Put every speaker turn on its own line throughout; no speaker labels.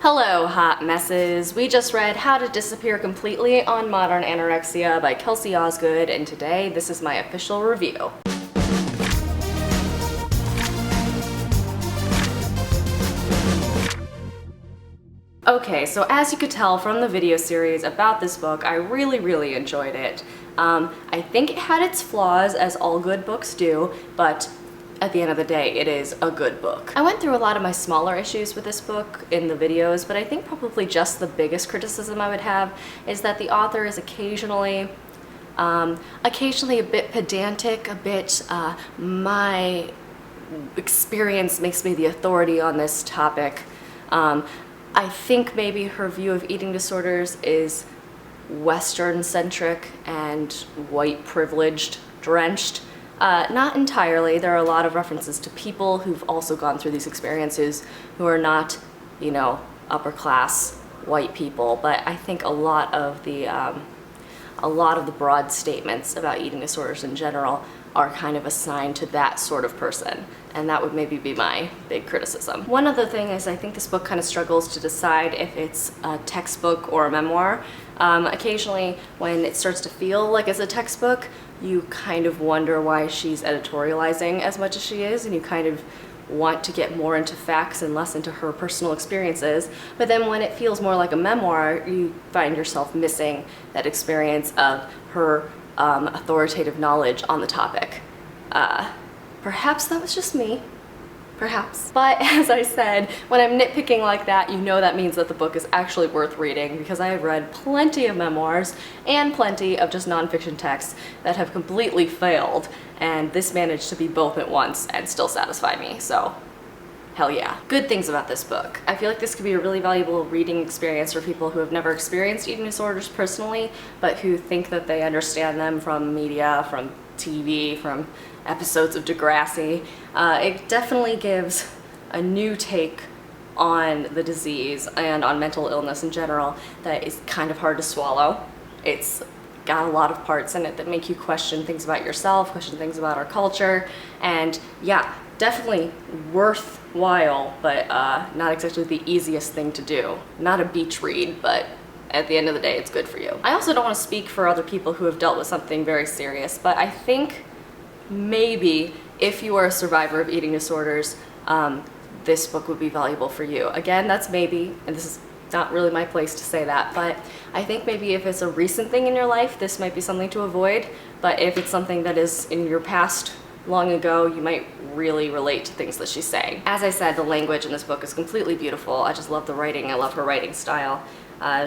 Hello, hot messes. We just read How to Disappear Completely on Modern Anorexia by Kelsey Osgood, and today this is my official review. Okay, so as you could tell from the video series about this book, I really enjoyed it. I think it had its flaws, as all good books do, but at the end of the day, it is a good book. I went through a lot of my smaller issues with this book in the videos, but I think probably just the biggest criticism I would have is that the author is occasionally a bit pedantic, my experience makes me the authority on this topic. I think maybe her view of eating disorders is Western-centric and white privileged drenched. Not entirely. There are a lot of references to people who've also gone through these experiences who are not, upper class white people, but I think a lot of the broad statements about eating disorders in general are kind of assigned to that sort of person, and that would maybe be my big criticism. One other thing is I think this book kind of struggles to decide if it's a textbook or a memoir. Occasionally when it starts to feel like it's a textbook, you kind of wonder why she's editorializing as much as she is, and you kind of want to get more into facts and less into her personal experiences. But then when it feels more like a memoir, you find yourself missing that experience of her authoritative knowledge on the topic. Perhaps that was just me. Perhaps. But as I said, when I'm nitpicking like that, you know that means that the book is actually worth reading, because I have read plenty of memoirs and plenty of just nonfiction texts that have completely failed, and this managed to be both at once and still satisfy me, so hell yeah. Good things about this book. I feel like this could be a really valuable reading experience for people who have never experienced eating disorders personally, but who think that they understand them from media, from TV, from episodes of Degrassi. It definitely gives a new take on the disease and on mental illness in general that is kind of hard to swallow. It's got a lot of parts in it that make you question things about yourself, question things about our culture, and yeah, definitely worthwhile, but not exactly the easiest thing to do. Not a beach read, but at the end of the day, it's good for you. I also don't want to speak for other people who have dealt with something very serious, but I think maybe if you are a survivor of eating disorders, this book would be valuable for you. Again, that's maybe, and this is not really my place to say that, but I think maybe if it's a recent thing in your life, this might be something to avoid, but if it's something that is in your past long ago, you might really relate to things that she's saying. As I said, the language in this book is completely beautiful. I just love the writing. I love her writing style.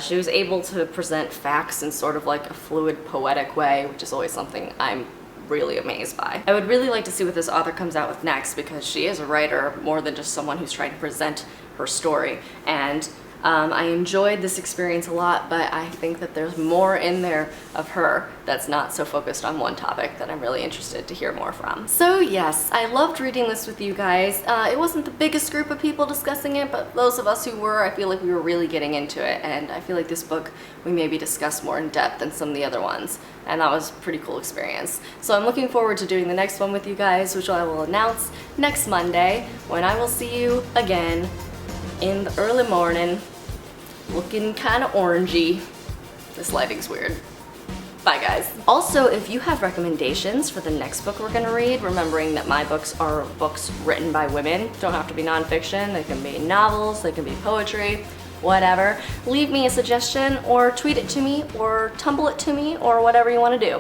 She was able to present facts in sort of like a fluid, poetic way, which is always something I'm really amazed by. I would really like to see what this author comes out with next, because she is a writer more than just someone who's trying to present her story. And I enjoyed this experience a lot, but I think that there's more in there of her that's not so focused on one topic that I'm really interested to hear more from. So yes, I loved reading this with you guys. It wasn't the biggest group of people discussing it, but those of us who were, I feel like we were really getting into it, and I feel like this book we maybe discussed more in depth than some of the other ones, and that was a pretty cool experience. So I'm looking forward to doing the next one with you guys, which I will announce next Monday, when I will see you again in the early morning, looking kind of orangey. This lighting's weird. Bye guys. Also, if you have recommendations for the next book we're gonna read, remembering that my books are books written by women, don't have to be nonfiction, they can be novels, they can be poetry, whatever, leave me a suggestion or tweet it to me or tumble it to me or whatever you want to do.